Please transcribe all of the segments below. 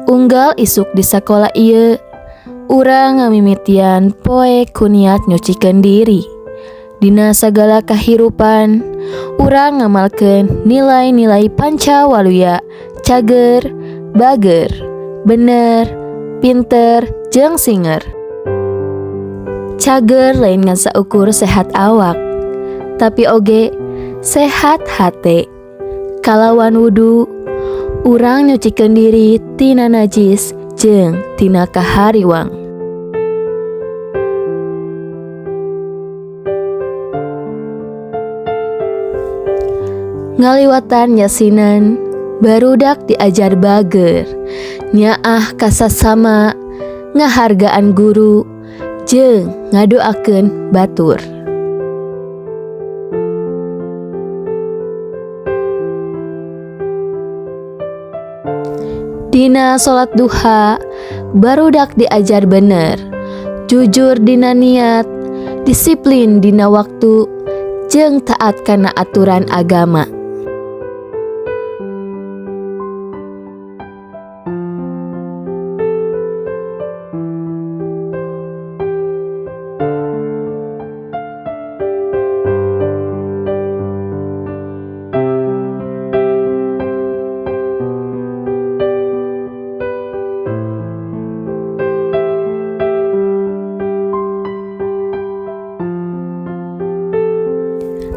Unggal isuk di sekolah ieu urang ngamimitian poe kuniat nyucikeun diri. Dina sagala kahirupan urang ngamalkeun nilai-nilai pancawaluya cager, bager, bener, pinter, jeung singer. Cager lain ngan saukur sehat awak, tapi oge sehat hate. Kalawan wudu, urang nyucikeun diri tina najis jeung tina kahariwang. Ngaliwatan yasinan, barudak diajar bager, nyaah kasasama, ngahargaan guru, jeung ngadoakeun batur. Dina salat duha, barudak diajar bener, jujur dina niat, disiplin dina waktu, jeung taat kana aturan agama.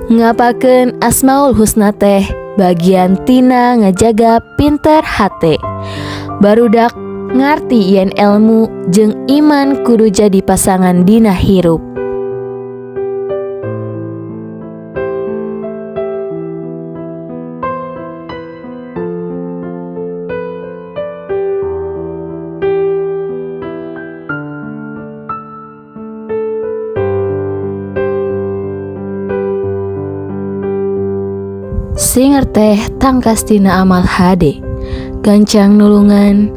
Ngapakeun Asmaul Husna teh bagian tina ngajaga pinter hate. Barudak ngarti yen ilmu jeung iman kudu jadi pasangan dina hirup. Singer teh tangkas tina amal hade, gancang nulungan,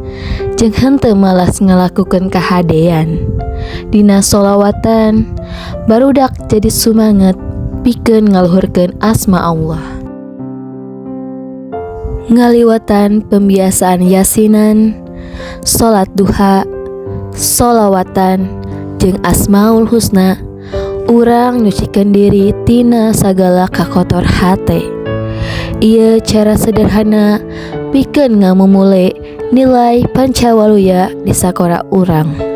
jeung henteu malas ngalakukeun kahadean. Dina sholawatan, barudak jadi sumanget pikeun ngaluhurkeun asma Allah. Ngaliwatan pembiasaan yasinan, sholat duha, sholawatan, jeung Asmaul Husna, urang nyucikeun diri tina sagala kakotor hate. Ieu cara sederhana pikeun ngamumule nilai pancawaluya di sakora urang.